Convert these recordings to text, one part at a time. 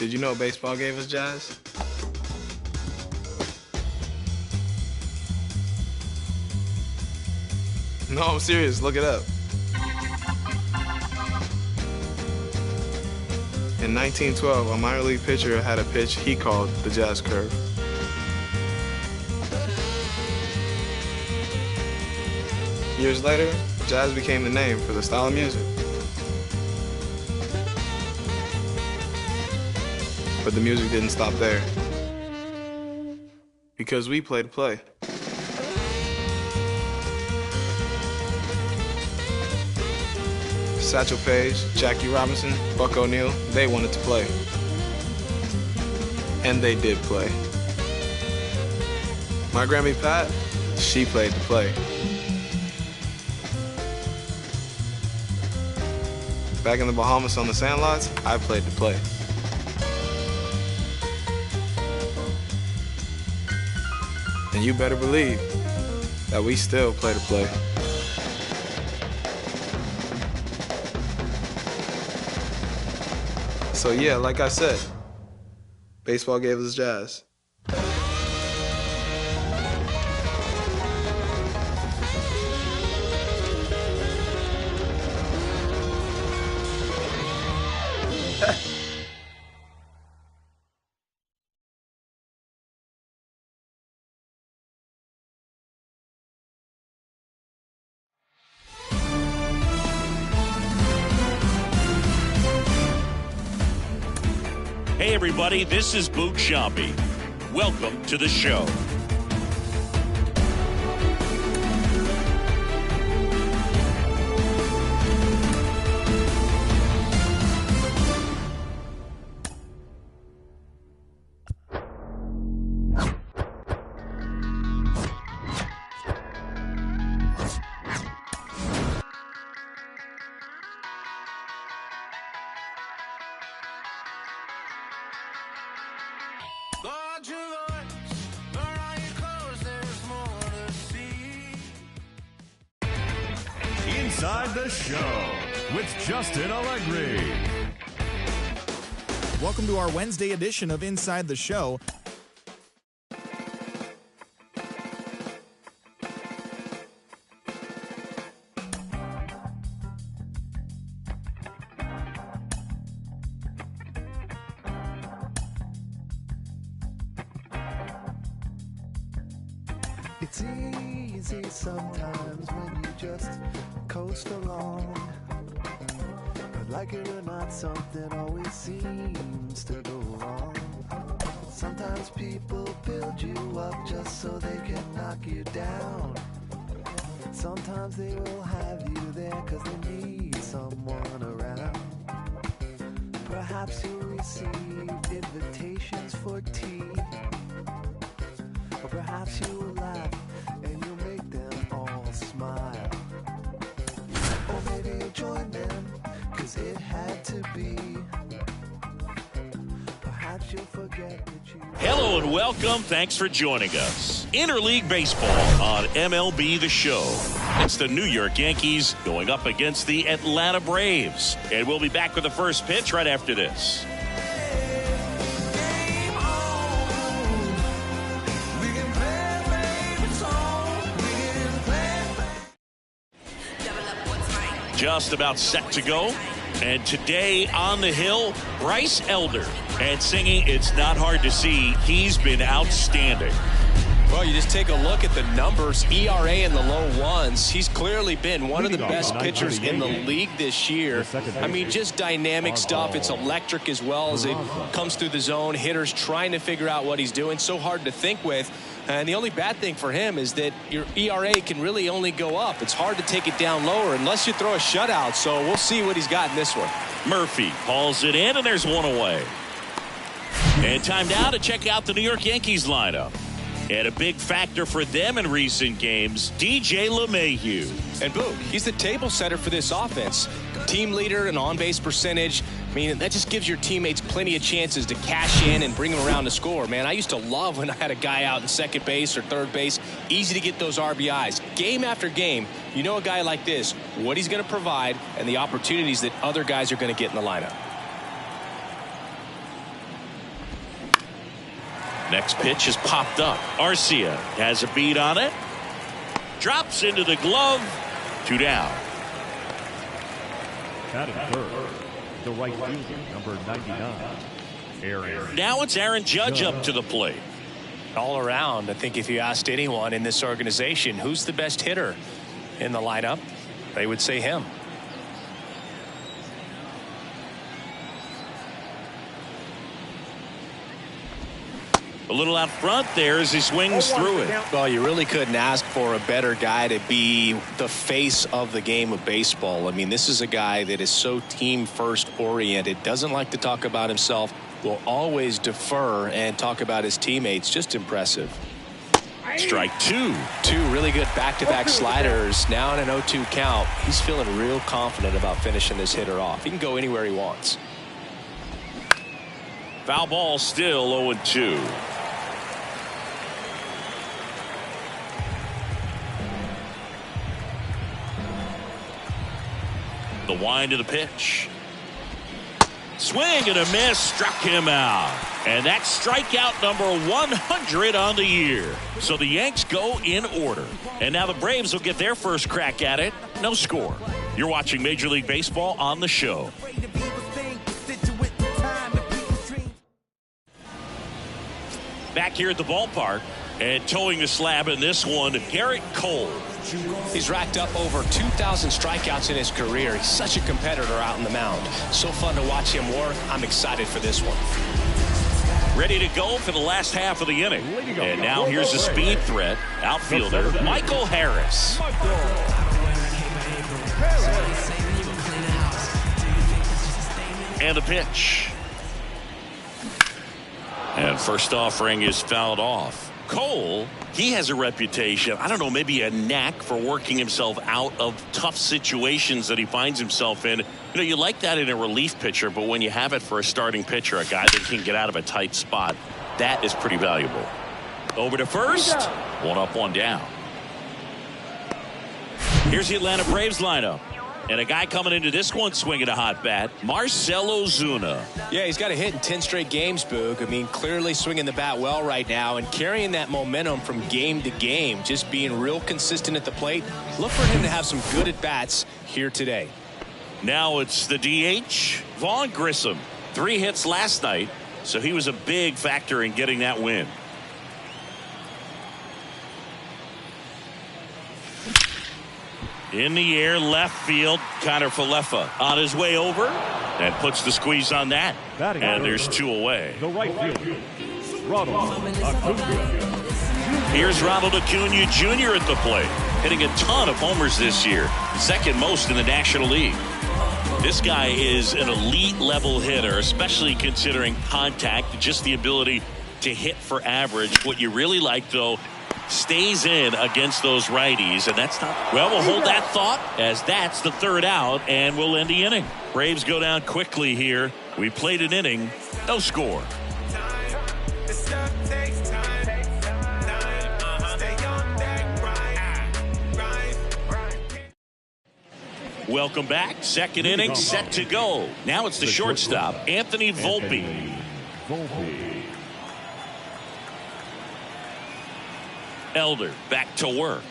Did you know baseball gave us jazz? No, I'm serious. Look it up. In 1912, a minor league pitcher had a pitch he called the jazz curve. Years later, jazz became the name for the style of music. But the music didn't stop there. Because we play to play. Satchel Paige, Jackie Robinson, Buck O'Neil, they wanted to play. And they did play. My Grammy Pat, she played to play. Back in the Bahamas on the sandlots, I played to play. And you better believe that we still play to play. So yeah, like I said, baseball gave us jazz. Hey everybody, this is Boot Sciambi. Welcome to the show. Inside the Show with Justin Allegri. Welcome to our Wednesday edition of Inside the Show. It's easy sometimes when you just coast along. But like it or not, something always seems to go wrong. Sometimes people build you up just so they can knock you down. Sometimes they will have you there cause they need someone around. Perhaps you'll receive invitations for tea. Or perhaps you will laugh and you'll make them all smile. Or maybe you'll join them, cause it had to be. Perhaps you'll forget that you... Hello and welcome. Thanks for joining us. Interleague Baseball on MLB The Show. It's the New York Yankees going up against the Atlanta Braves. And we'll be back with the first pitch right after this. Just about set to go. And today on the hill, Bryce Elder. And singing It's Not Hard to See, he's been outstanding. Well, you just take a look at the numbers, ERA in the low ones. He's clearly been one of the best pitchers in the league this year. I mean, just dynamic stuff. It's electric as well as it comes through the zone. Hitters trying to figure out what he's doing. So hard to think with. And the only bad thing for him is that your ERA can really only go up. It's hard to take it down lower unless you throw a shutout. So we'll see what he's got in this one. Murphy hauls it in, and there's one away. And time now to check out the New York Yankees lineup. And a big factor for them in recent games, DJ LeMahieu. And boom, he's the table setter for this offense. Team leader and on-base percentage. I mean, that just gives your teammates plenty of chances to cash in and bring them around to score. Man, I used to love when I had a guy out in second base or third base. Easy to get those RBIs. Game after game, you know a guy like this, what he's going to provide and the opportunities that other guys are going to get in the lineup. Next pitch is popped up. Arcia has a beat on it. Drops into the glove. 2 down. Batting third, the right fielder, number 99, Aaron. Now it's Aaron Judge up to the plate. All around, I think if you asked anyone in this organization who's the best hitter in the lineup, they would say him. A little out front there as he swings through it. Well, you really couldn't ask for a better guy to be the face of the game of baseball. I mean, this is a guy that is so team first oriented, doesn't like to talk about himself, will always defer and talk about his teammates. Just impressive. Strike 2. 2 really good back-to-back sliders. Now in an 0-2 count. He's feeling real confident about finishing this hitter off. He can go anywhere he wants. Foul ball, still 0-2. The wind of the pitch. Swing and a miss, struck him out. And that's strikeout number 100 on the year. So the Yanks go in order. And now the Braves will get their first crack at it. No score. You're watching Major League Baseball on the show. Back here at the ballpark and towing the slab in this one, Garrett Cole. He's racked up over 2,000 strikeouts in his career. He's such a competitor out on the mound. So fun to watch him work. I'm excited for this one. Ready to go for the last half of the inning. And now here's a speed threat. Outfielder Michael Harris. And the pitch. And first offering is fouled off. Cole, he has a reputation, I don't know, maybe a knack for working himself out of tough situations that he finds himself in. You know, you like that in a relief pitcher, but when you have it for a starting pitcher, a guy that can get out of a tight spot, that is pretty valuable. Over to first. 1 up, 1 down. Here's the Atlanta Braves lineup. And a guy coming into this one swinging a hot bat, Marcell Ozuna. Yeah, he's got a hit in 10 straight games, Boog. I mean, clearly swinging the bat well right now and carrying that momentum from game to game, just being real consistent at the plate. Look for him to have some good at-bats here today. Now it's the DH, Vaughn Grissom. 3 hits last night, so he was a big factor in getting that win. In the air, left field, Connor Falefa on his way over and puts the squeeze on that. And there's 2 away. The right fielder, Ronald Acuna. Here's Ronald Acuna Jr. at the plate, hitting a ton of homers this year, second most in the National League. This guy is an elite level hitter, especially considering contact, just the ability to hit for average. What you really like, though, stays in against those righties, and that's not well. We'll hold that thought as that's the 3rd out, and we'll end the inning. Braves go down quickly here. We played an inning, no score. Welcome back. Second inning set to go. Now it's the shortstop, Anthony Volpe. Elder back to work.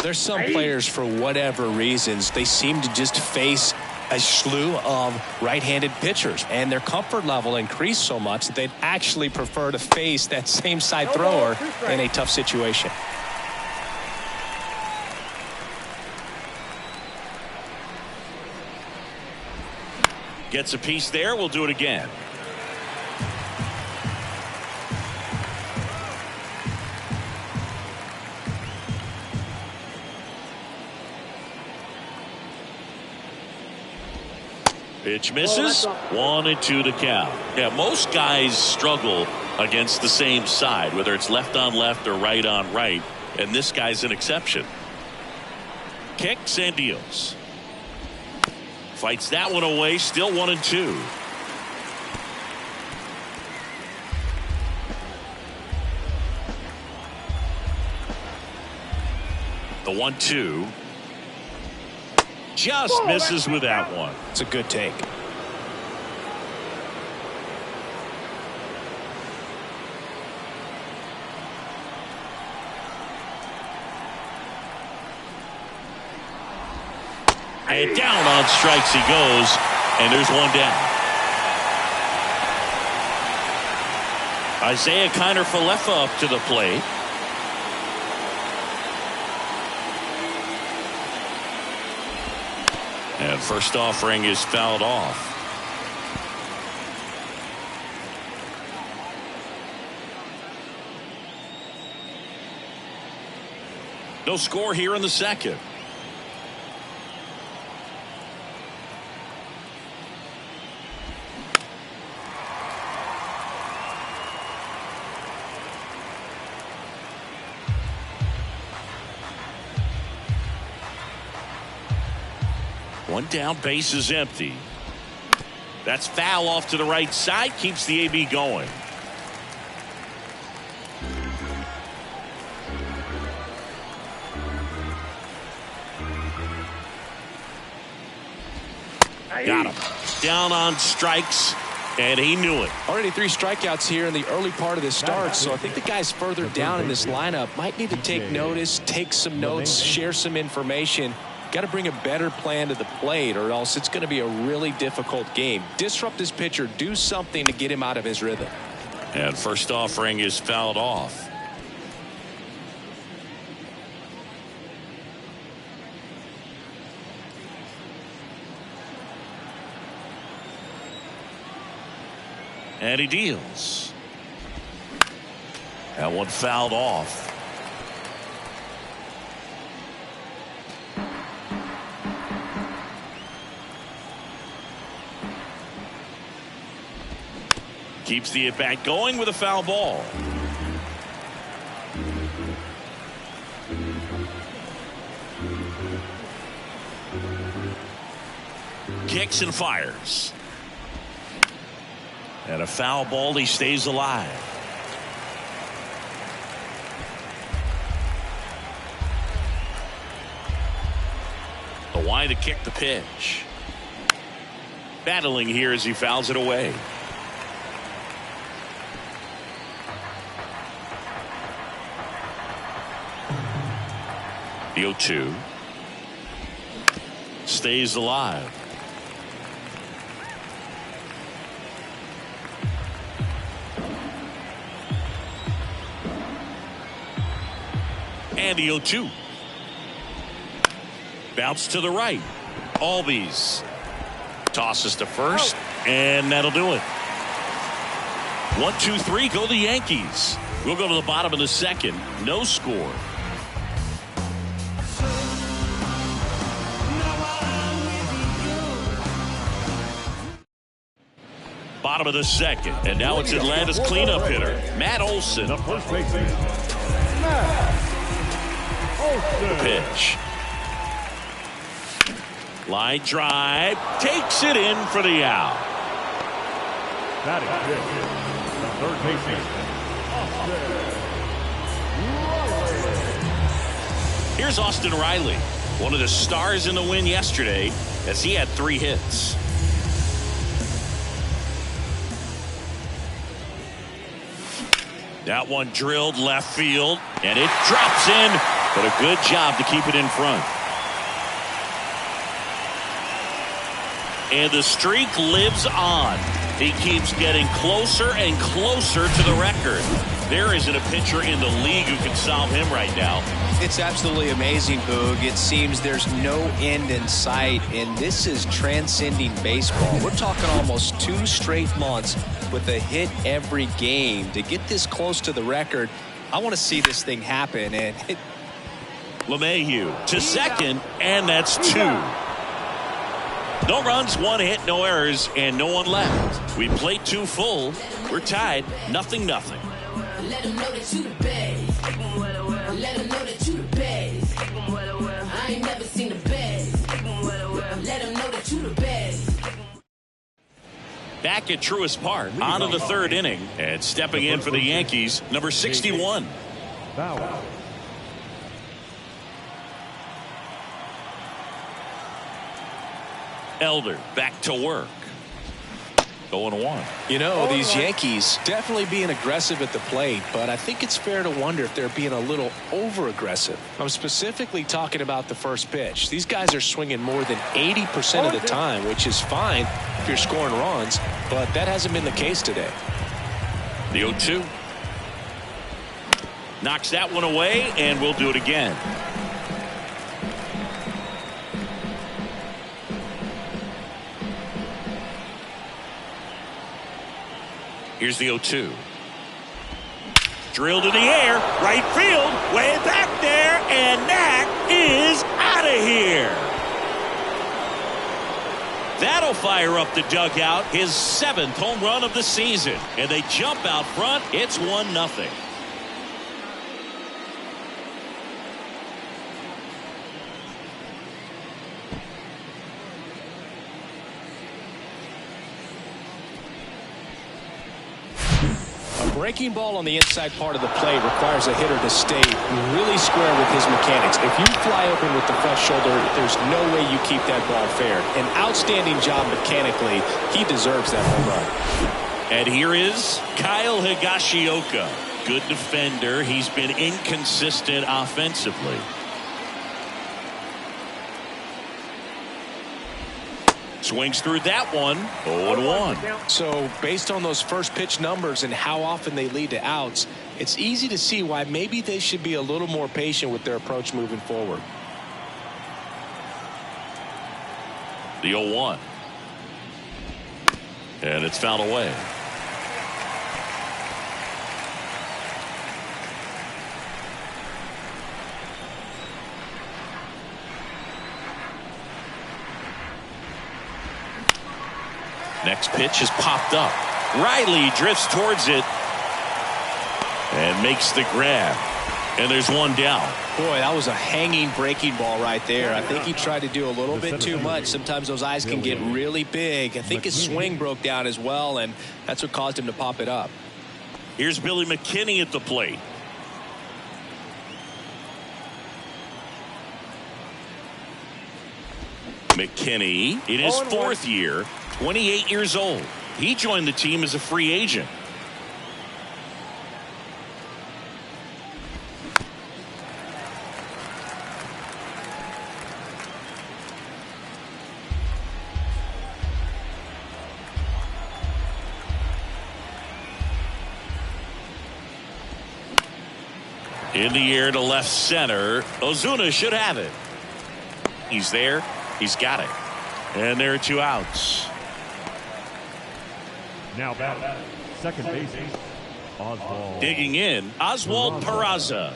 There's some players, for whatever reasons, they seem to just face a slew of right-handed pitchers, and their comfort level increased so much that they'd actually prefer to face that same side thrower in a tough situation. Gets a piece there. We'll do it again. Pitch misses. 1-2 to count. Yeah, most guys struggle against the same side, whether it's left on left or right on right, and this guy's an exception. Kicks and deals. Fights that one away. Still 1-2. The 1-2. Just misses with that one. It's a good take. And down on strikes he goes, and there's one down. Isaiah Kiner-Falefa up to the plate. And first offering is fouled off. No score here in the second. One down, base is empty. That's foul off to the right side, keeps the AB going. Got him. Down on strikes, and he knew it. Already 3 strikeouts here in the early part of this start, so I think the guys further down in this lineup might need to take notice, take some notes, share some information. Got to bring a better plan to the plate, or else it's going to be a really difficult game. Disrupt this pitcher, do something to get him out of his rhythm. And first offering is fouled off. And he deals. That one fouled off. Keeps the at-bat going with a foul ball. Kicks and fires. And a foul ball, he stays alive. The wide to kick the pitch. Battling here as he fouls it away. The 0-2. Stays alive. And the 0-2. Bounce to the right. Albies tosses to first, and that'll do it. 1-2-3, go the Yankees. We'll go to the bottom of the second. No score. Bottom of the second, and now it's Atlanta's cleanup hitter, Matt Olson. The first baseman, Matt Olson. The pitch. Line drive, takes it in for the out. Batting fifth, the third baseman, Here's Austin Riley, one of the stars in the win yesterday, as he had 3 hits. That one drilled left field, and it drops in, but a good job to keep it in front. And the streak lives on. He keeps getting closer and closer to the record. There isn't a pitcher in the league who can solve him right now. It's absolutely amazing, Boog. It seems there's no end in sight, and this is transcending baseball. We're talking almost 2 straight months with a hit every game. To get this close to the record, I want to see this thing happen. And LeMahieu to second, and that's 2. No runs, 1 hit, no errors, and no one left. We played 2 full. We're tied, 0-0. Let them know that you the best. Let them know that you the best. I ain't never seen the best. Let them know that you the best. Back at Truist Park, on to the 3rd inning, and stepping in for the Yankees, number 61. Bauer. Elder back to work. 0-1. You know, these Yankees definitely being aggressive at the plate, but I think it's fair to wonder if they're being a little over-aggressive. I'm specifically talking about the first pitch. These guys are swinging more than 80% of the time, which is fine if you're scoring runs, but that hasn't been the case today. The 0-2. Knocks that one away, and we'll do it again. Here's the 0-2. Drilled in the air, right field, way back there, and that is out of here. That'll fire up the dugout, his 7th home run of the season. And they jump out front. It's 1-0. Breaking ball on the inside part of the plate requires a hitter to stay really square with his mechanics. If you fly open with the front shoulder, there's no way you keep that ball fair. An outstanding job mechanically. He deserves that home run. And here is Kyle Higashioka. Good defender. He's been inconsistent offensively. Swings through that one. 0-1. So based on those first pitch numbers and how often they lead to outs, it's easy to see why maybe they should be a little more patient with their approach moving forward. The 0-1. And it's fouled away. Next pitch is popped up. Riley drifts towards it and makes the grab. And there's one down. Boy, that was a hanging breaking ball right there. I think he tried to do a little bit too much. Sometimes those eyes can get really big. I think his swing broke down as well, and that's what caused him to pop it up. Here's Billy McKinney at the plate. McKinney in his 4th year, 28 years old. He joined the team as a free agent. In the air to left center. Ozuna should have it. He's there. He's got it. And there are 2 outs. Now back, second baseman, Oswald. Digging in, Oswald Peraza.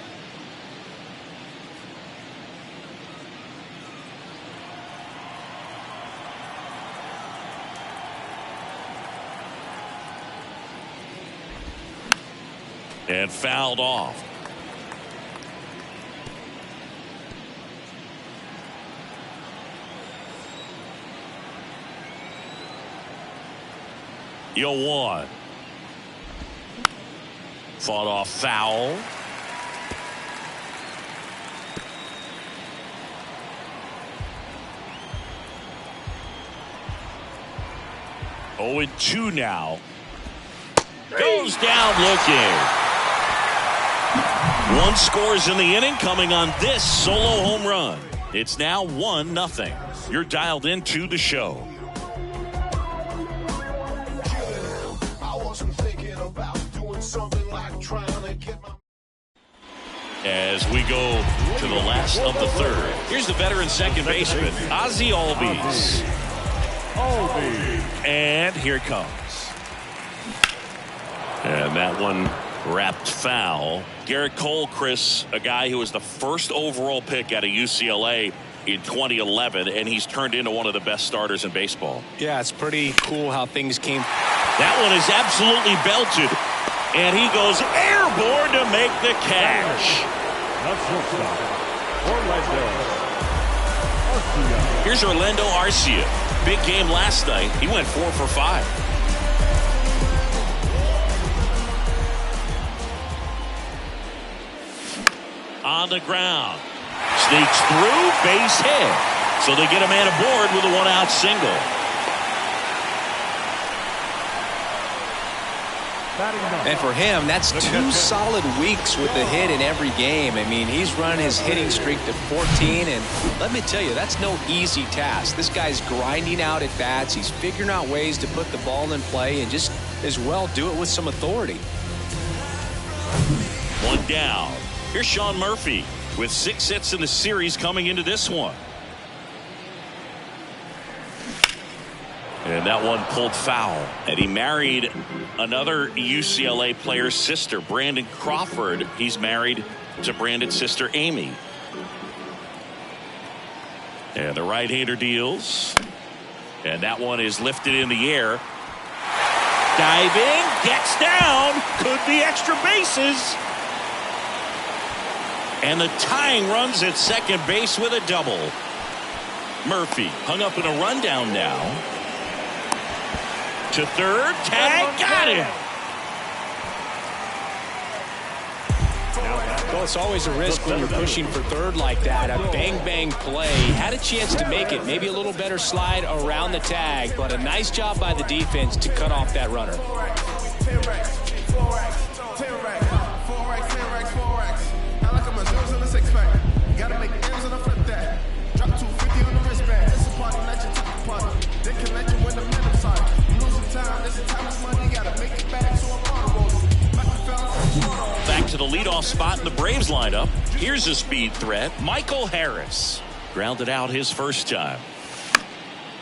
And fouled off. Yo, 1. Fought off foul. Oh, and 2 now. Goes down looking. 1 scores in the inning, coming on this solo home run. It's now 1-0. You're dialed into the show. As we go to the last of the 3rd. Here's the veteran second baseman, Ozzie Albies. And here it comes. And that one wrapped foul. Garrett Cole, Chris, a guy who was the 1st overall pick out of UCLA in 2011, and he's turned into one of the best starters in baseball. Yeah, it's pretty cool how things came. That one is absolutely belted. And he goes airborne to make the catch. Here's Orlando Arcia. Big game last night. He went 4 for 5. On the ground. Sneaks through, base hit. So they get a man aboard with a 1-out single. And for him, that's 2 solid weeks with a hit in every game. I mean, he's running his hitting streak to 14, and let me tell you, that's no easy task. This guy's grinding out at bats. He's figuring out ways to put the ball in play and just as well do it with some authority. 1 down. Here's Sean Murphy with 6 hits in the series coming into this one. And that one pulled foul. And he married another UCLA player's sister, Brandon Crawford. He's married to Brandon's sister, Amy. And the right-hander deals. And that one is lifted in the air. Diving, gets down, could be extra bases. And the tying runs at second base with a double. Murphy hung up in a rundown now. To third, tag, got it. Well, it's always a risk when you're pushing for third like that. A bang-bang play. Had a chance to make it. Maybe a little better slide around the tag, but a nice job by the defense to cut off that runner. Back to the leadoff spot in the Braves lineup. Here's a speed threat. Michael Harris grounded out his first time.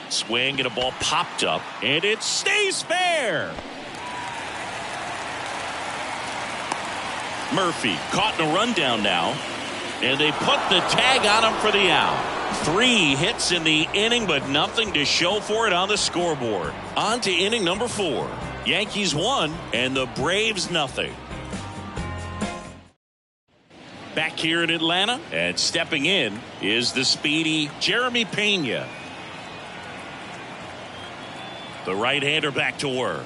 Swing and a ball popped up, and it stays fair. Murphy caught in a rundown now, and they put the tag on him for the out. 3 hits in the inning, but nothing to show for it on the scoreboard. On to inning number 4. Yankees 1 and the Braves nothing. Back here in Atlanta, and stepping in is the speedy Jeremy Pena. The right-hander back to work.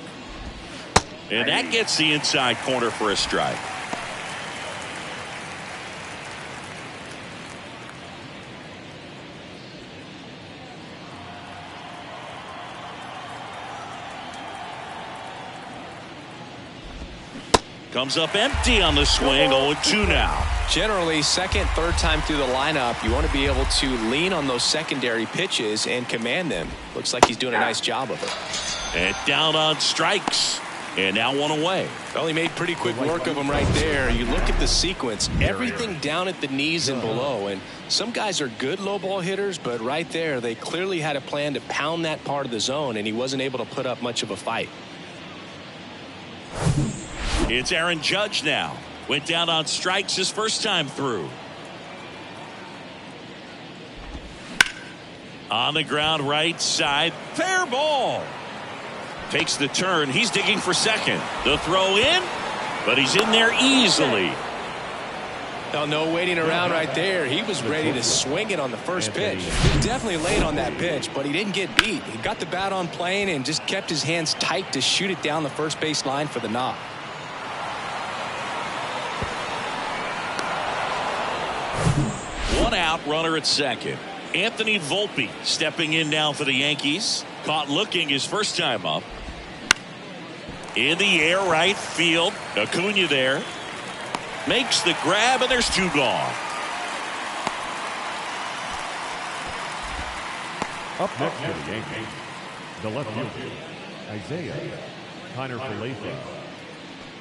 And that gets the inside corner for a strike. Comes up empty on the swing. 0-2 now. Generally, second, third time through the lineup, you want to be able to lean on those secondary pitches and command them. Looks like he's doing a nice job of it. And down on strikes. And now 1 away. Well, he made pretty quick work of him right there. You look at the sequence, everything down at the knees and below. And some guys are good low ball hitters, but right there, they clearly had a plan to pound that part of the zone, and he wasn't able to put up much of a fight. It's Aaron Judge now. Went down on strikes his first time through. On the ground right side. Fair ball. Takes the turn. He's digging for second. The throw in, but he's in there easily. Oh, no waiting around right there. He was ready to swing it on the first pitch. He definitely laid on that pitch, but he didn't get beat. He got the bat on plane and just kept his hands tight to shoot it down the first base line for the knock. One out, runner at second. Anthony Volpe stepping in now for the Yankees. Caught looking his first time up. In the air, right field. Acuna there. Makes the grab, and there's 2 gone. Up next for the Yankees, the left fielder, Isaiah Kiner-Falefa.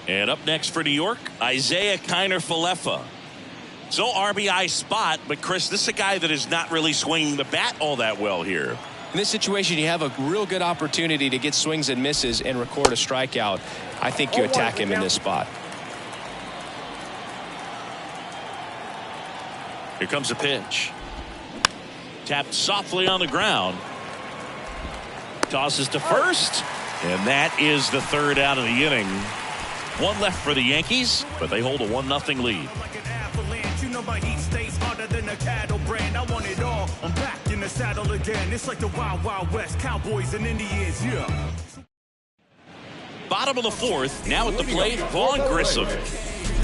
And up next for New York, Isaiah Kiner-Falefa. So RBI spot, but Chris, this is a guy that is not really swinging the bat all that well here. In this situation, you have a real good opportunity to get swings and misses and record a strikeout. I think you attack him in this spot. Here comes a pitch. Tapped softly on the ground. Tosses to first. And that is the 3rd out of the inning. 1 left for the Yankees, but they hold a 1-0 lead. My heat stays harder than a cattle brand. I want it all. I'm back in the saddle again. It's like the Wild Wild West, Cowboys and Indians, yeah. Bottom of the 4th, now at the plate, Vaughn Grissom.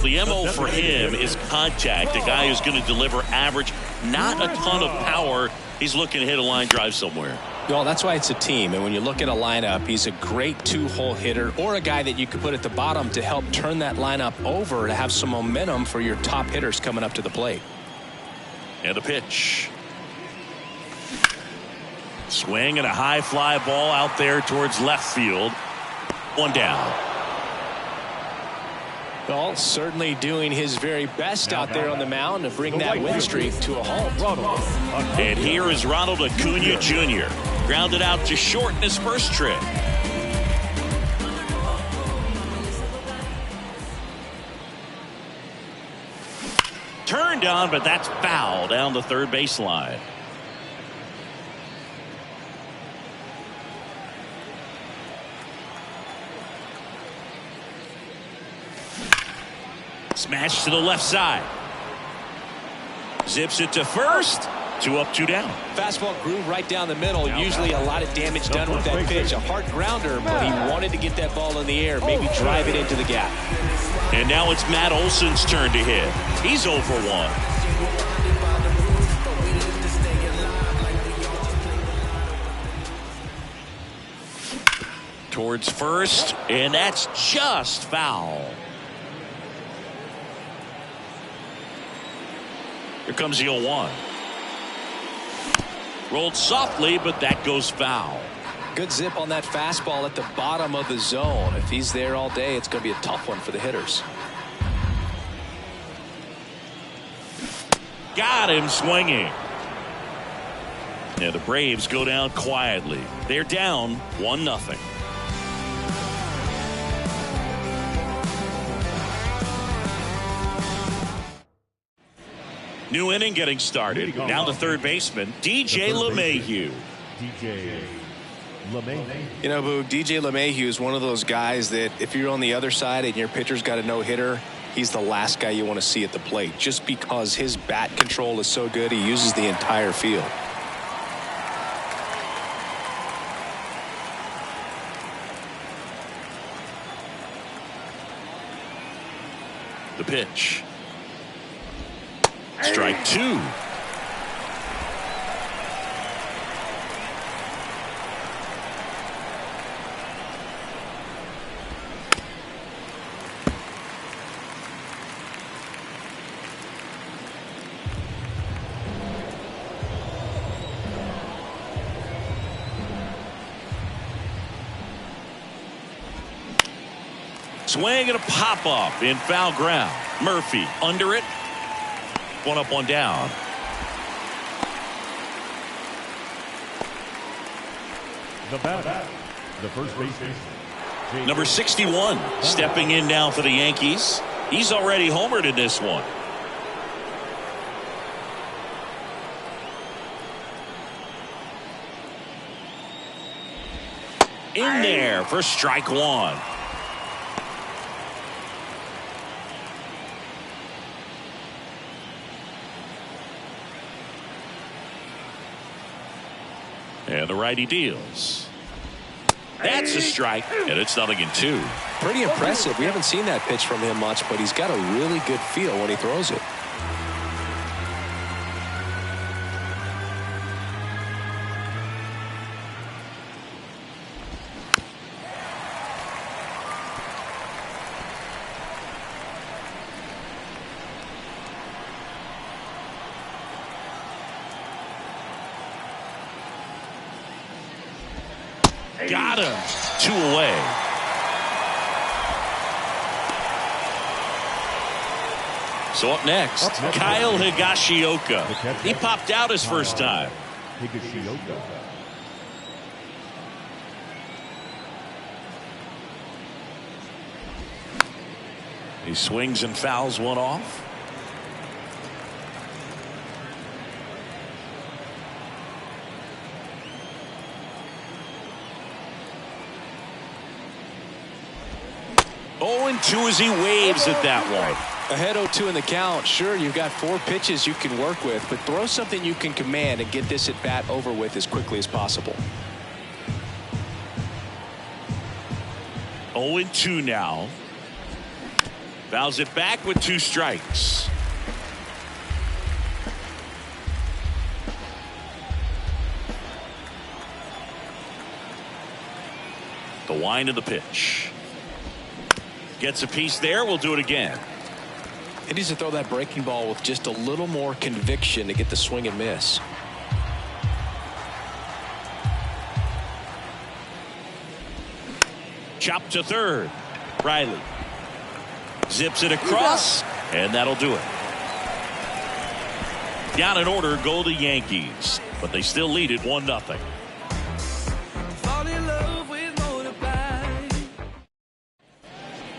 The MO for him is contact, a guy who's going to deliver average, not a ton of power. He's looking to hit a line drive somewhere. No, that's why it's a team. And when you look at a lineup, he's a great two-hole hitter or a guy that you could put at the bottom to help turn that lineup over to have some momentum for your top hitters coming up to the plate. And a pitch. Swing and a high fly ball out there towards left field. One down. Well, certainly doing his very best out there on the mound to bring that win streak to a halt. And here is Ronald Acuna Jr. Grounded out to short in his first trip. Turned on, but that's foul down the third baseline. Smash to the left side. Zips it to first. 2 up, 2 down. Fastball groove right down the middle. Usually a lot of damage done with that pitch. A hard grounder, but he wanted to get that ball in the air, maybe drive it into the gap. And now it's Matt Olson's turn to hit. He's 0 for 1. Towards first, and that's just foul. Here comes the 0-1. Rolled softly, but that goes foul. Good zip on that fastball at the bottom of the zone. If he's there all day, it's going to be a tough one for the hitters. Got him swinging. And the Braves go down quietly. They're down 1-0. New inning getting started. Now the third baseman, DJ LeMahieu. DJ LeMahieu. You know, Boog, DJ LeMahieu is one of those guys that if you're on the other side and your pitcher's got a no-hitter, he's the last guy you want to see at the plate just because his bat control is so good. He uses the entire field. The pitch. Strike 2. Swing and a pop up in foul ground. Murphy under it. 1 up, 1 down. The bat, the first baseman. Number 61 stepping in now for the Yankees. He's already homered in this one. In there for strike 1. And the righty deals. That's a strike, and it's 0-2. Pretty impressive. We haven't seen that pitch from him much, but he's got a really good feel when he throws it. Got him. 2 away. So up next, Kyle Higashioka. He popped out his first time. Higashioka. He swings and fouls one off. Oh, and 2 as he waves at that one. Ahead 0-2 in the count. Sure, you've got 4 pitches you can work with, but throw something you can command and get this at bat over with as quickly as possible. 0-2 now. Fouls it back with 2 strikes. The wind of the pitch. Gets a piece there. We'll do it again. He needs to throw that breaking ball with just a little more conviction to get the swing and miss. Chop to third. Riley zips it across, and that'll do it. Down in order go the Yankees, but they still lead it 1-0.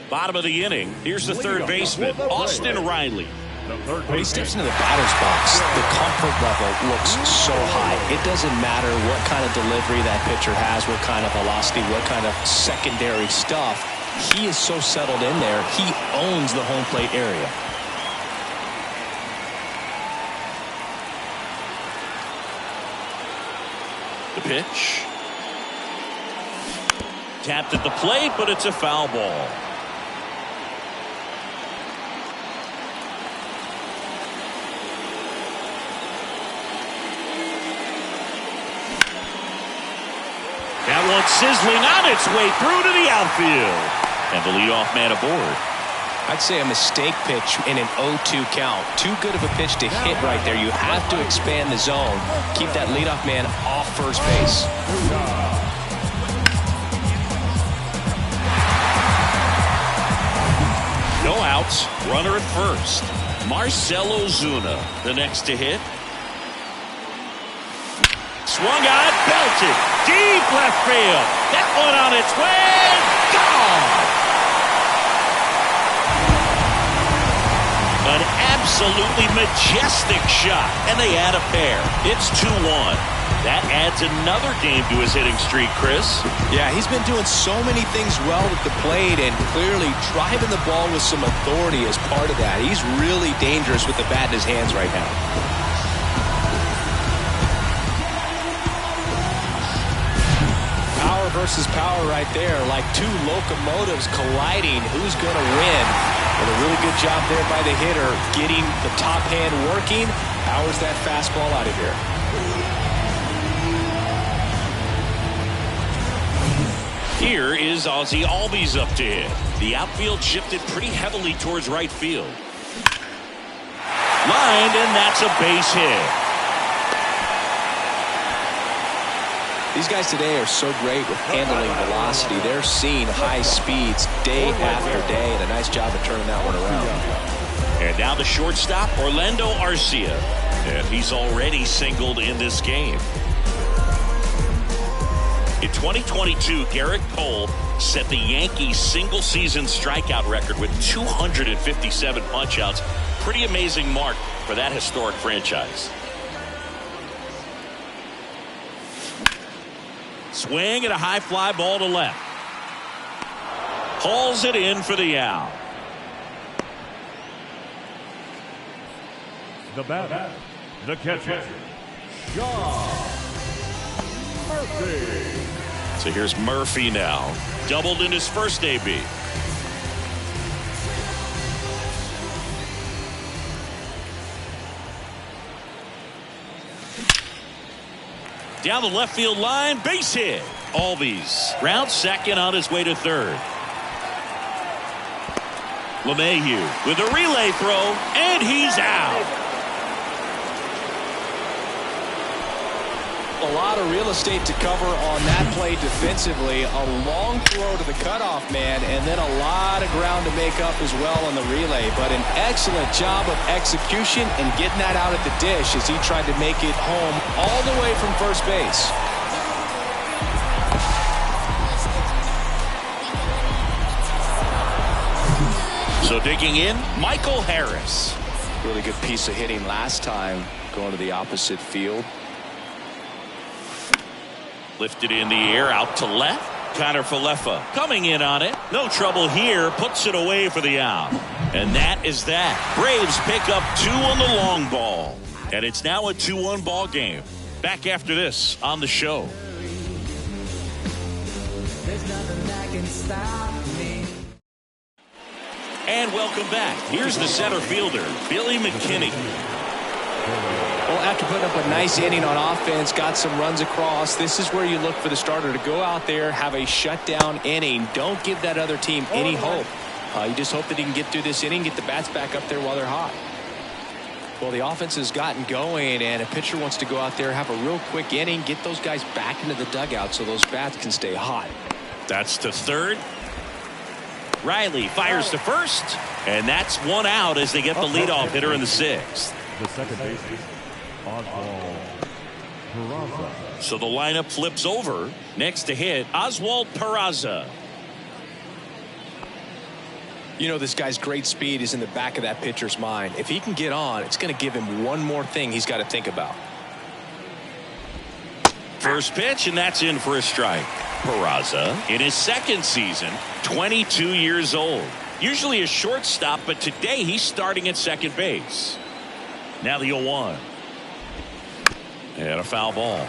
Bottom of the inning. Here's the third baseman, Austin Riley. When he steps into the batter's box, the comfort level looks so high. It doesn't matter what kind of delivery that pitcher has, what kind of velocity, what kind of secondary stuff. He is so settled in there. He owns the home plate area. The pitch. Tapped at the plate, but it's a foul ball. That one sizzling on its way through to the outfield. And the leadoff man aboard. I'd say a mistake pitch in an 0-2 count. Too good of a pitch to hit right there. You have to expand the zone. Keep that leadoff man off first base. No outs. Runner at first. Marcell Ozuna, the next to hit. Swung on, belted, deep left field. That one on its way, gone. An absolutely majestic shot, and they add a pair. It's 2-1. That adds another game to his hitting streak, Chris. Yeah, he's been doing so many things well at the plate and clearly driving the ball with some authority as part of that. He's really dangerous with the bat in his hands right now. Power versus power right there, like two locomotives colliding. Who's going to win? And a really good job there by the hitter, getting the top hand working. Powers that fastball out of here. Here is Ozzie Albies up to hit. The outfield shifted pretty heavily towards right field. Lined, and that's a base hit. These guys today are so great with handling velocity. They're seeing high speeds day after day, and a nice job of turning that one around. And now the shortstop, Orlando Arcia. And he's already singled in this game. In 2022, Garrett Cole set the Yankees single-season strikeout record with 257 punch-outs. Pretty amazing mark for that historic franchise. Swing and a high fly ball to left. Hauls it in for the out. The batter, the catcher, John Murphy. So here's Murphy now. Doubled in his first AB. Down the left field line, base hit. Albies rounds second on his way to third. LeMahieu with a relay throw, and he's out. A lot of real estate to cover on that play defensively. A long throw to the cutoff man, and then a lot of ground to make up as well on the relay. But an excellent job of execution and getting that out at the dish as he tried to make it home all the way from first base. So digging in, Michael Harris. Really good piece of hitting last time, going to the opposite field. Lifted in the air out to left. Connor Falefa coming in on it. No trouble here. Puts it away for the out. And that is that. Braves pick up 2 on the long ball. And it's now a 2-1 ball game. Back after this on the show. There's nothing that can stop me. And welcome back. Here's the center fielder, Billy McKinney. Well, after putting up a nice inning on offense, got some runs across, this is where you look for the starter to go out there, have a shutdown inning. Don't give that other team any hope. You just hope that he can get through this inning, get the bats back up there while they're hot. Well, the offense has gotten going, and a pitcher wants to go out there, have a real quick inning, get those guys back into the dugout so those bats can stay hot. That's to third. Riley fires to first, and that's one out as they get the leadoff hitter in the sixth. The second baseman, Oswald Peraza. So the lineup flips over. Next to hit, Oswald Peraza. You know, this guy's great speed is in the back of that pitcher's mind. If he can get on, it's going to give him one more thing he's got to think about. First pitch, and that's in for a strike. Peraza, in his second season, 22 years old. Usually a shortstop, but today he's starting at second base. Now the 0-1. And a foul ball.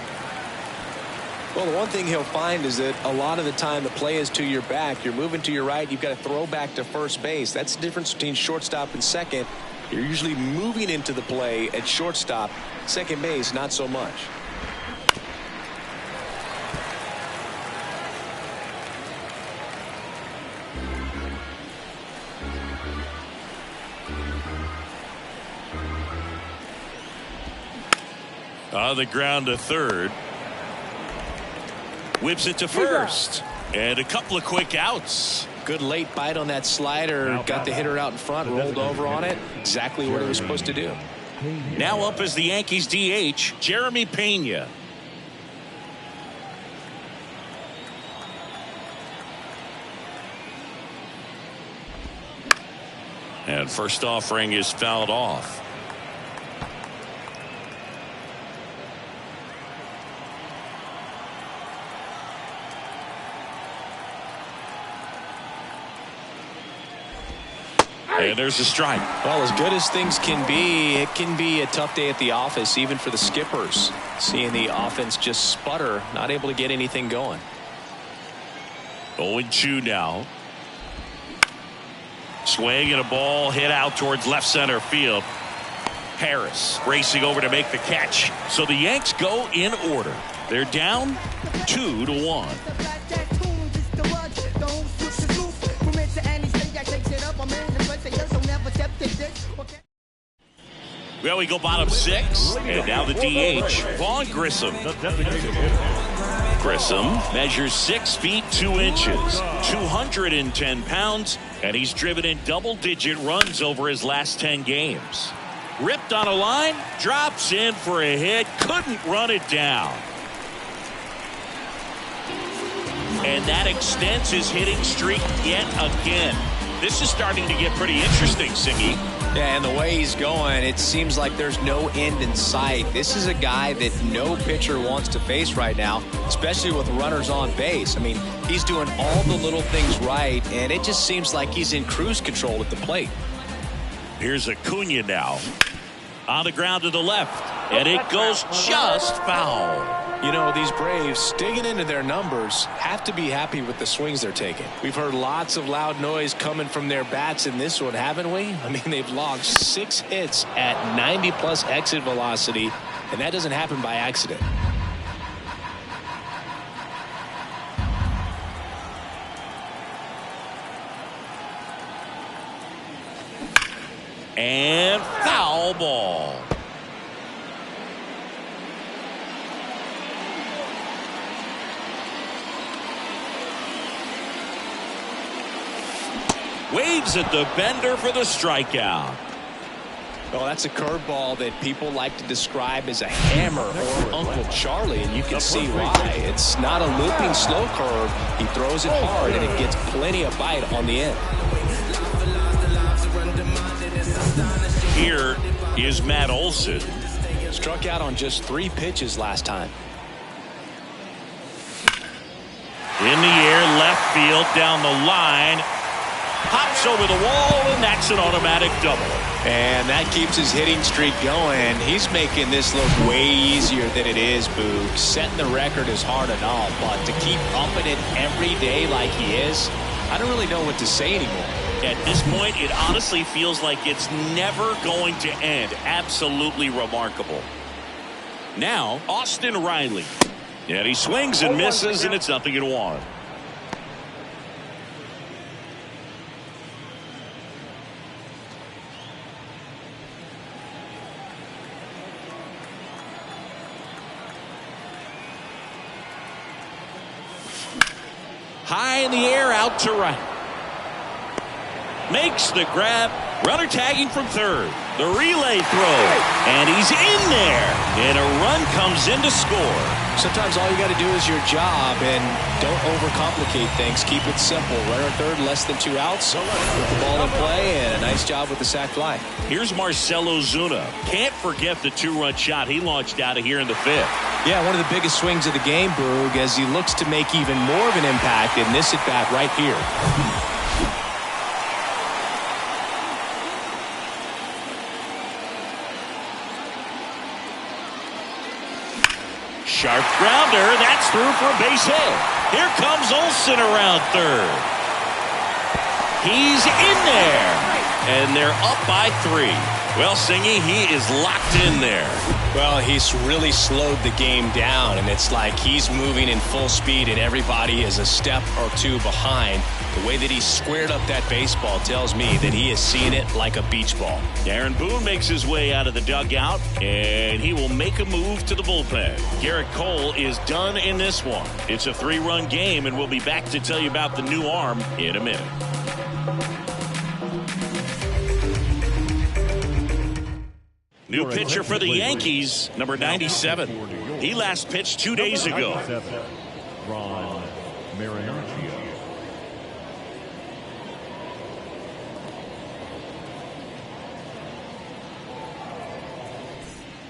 Well, the one thing he'll find is that a lot of the time the play is to your back. You're moving to your right. You've got to throw back to first base. That's the difference between shortstop and second. You're usually moving into the play at shortstop. Second base, not so much. On the ground to third. Whips it to first. And a couple of quick outs. Good late bite on that slider. Got the hitter out in front, rolled over on it. Exactly what it was supposed to do. Now up as the Yankees DH, Jeremy Pena. And first offering is fouled off. And there's a strike. Well, as good as things can be, it can be a tough day at the office, even for the skippers. Seeing the offense just sputter, not able to get anything going. 0-2 now. Swing and a ball hit out towards left center field. Harris racing over to make the catch. So the Yanks go in order. They're down 2-1. Well, we go bottom six, and now the DH, Vaughn Grissom. Grissom measures 6 feet 2 inches, 210 pounds, and he's driven in double-digit runs over his last 10 games. Ripped on a line, drops in for a hit, couldn't run it down. And that extends his hitting streak yet again. This is starting to get pretty interesting, Singy. Yeah, and the way he's going, it seems like there's no end in sight. This is a guy that no pitcher wants to face right now, especially with runners on base. I mean, he's doing all the little things right, and it just seems like he's in cruise control at the plate. Here's Acuna now. On the ground to the left, and it goes just foul. You know, these Braves, digging into their numbers, have to be happy with the swings they're taking. We've heard lots of loud noise coming from their bats in this one, haven't we? I mean, they've logged 6 hits at 90-plus exit velocity, and that doesn't happen by accident. And foul ball. Waves at the bender for the strikeout. Well, that's a curveball that people like to describe as a hammer or Uncle Charlie, and you can see why. It's not a looping slow curve. He throws it hard, and it gets plenty of bite on the end. Here is Matt Olson. Struck out on just 3 pitches last time. In the air, left field, down the line. Pops over the wall, and that's an automatic double. And that keeps his hitting streak going. He's making this look way easier than it is, Boog. Setting the record is hard enough, but to keep pumping it every day like he is, I don't really know what to say anymore. At this point, it honestly feels like it's never going to end. Absolutely remarkable. Now, Austin Riley. And he swings and misses, and it's 0-1. High in the air, out to right. Makes the grab. Runner tagging from third. The relay throw. And he's in there. And a run comes in to score. Sometimes all you got to do is your job and don't overcomplicate things. Keep it simple. Runner third, less than 2 outs. Put the ball in play, and a nice job with the sac fly. Here's Marcell Ozuna. Can't forget the 2-run shot he launched out of here in the 5th. Yeah, one of the biggest swings of the game, Boog, as he looks to make even more of an impact in this at-bat right here. Sharp grounder. That's through for a base hit. Here comes Olsen around third. He's in there. And they're up by 3. Well, Singy, he is locked in there. Well, he's really slowed the game down, and it's like he's moving in full speed, and everybody is a step or 2 behind. The way that he squared up that baseball tells me that he is seeing it like a beach ball. Aaron Boone makes his way out of the dugout, and he will make a move to the bullpen. Garrett Cole is done in this one. It's a 3-run game, and we'll be back to tell you about the new arm in a minute. New pitcher for the Yankees, number 97. He last pitched 2 days ago. Ron Marinaccio.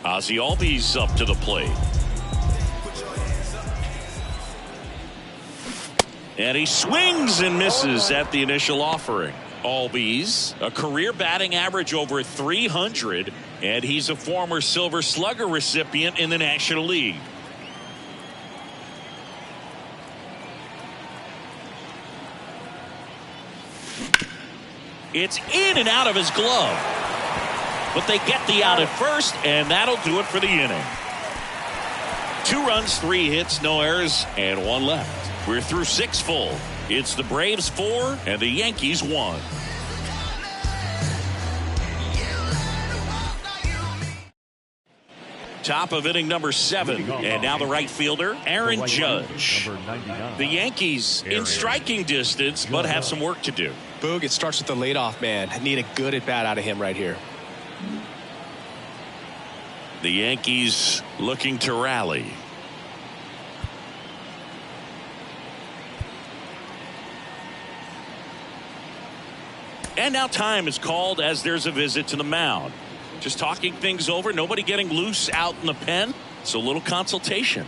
Ozzie Albies up to the plate. And he swings and misses at the initial offering. Albies, a career batting average over 300, and he's a former Silver Slugger recipient in the National League. It's in and out of his glove. But they get the out at first, and that'll do it for the inning. 2 runs, 3 hits, no errors, and 1 left. We're through 6 full. It's the Braves 4 and the Yankees 1. Top of inning number 7, and now the right fielder, Aaron Judge. The Yankees in striking distance, but have some work to do. Boog, it starts with the leadoff man. I need a good at-bat out of him right here. The Yankees looking to rally. And now time is called as there's a visit to the mound. Just talking things over. Nobody getting loose out in the pen. So a little consultation.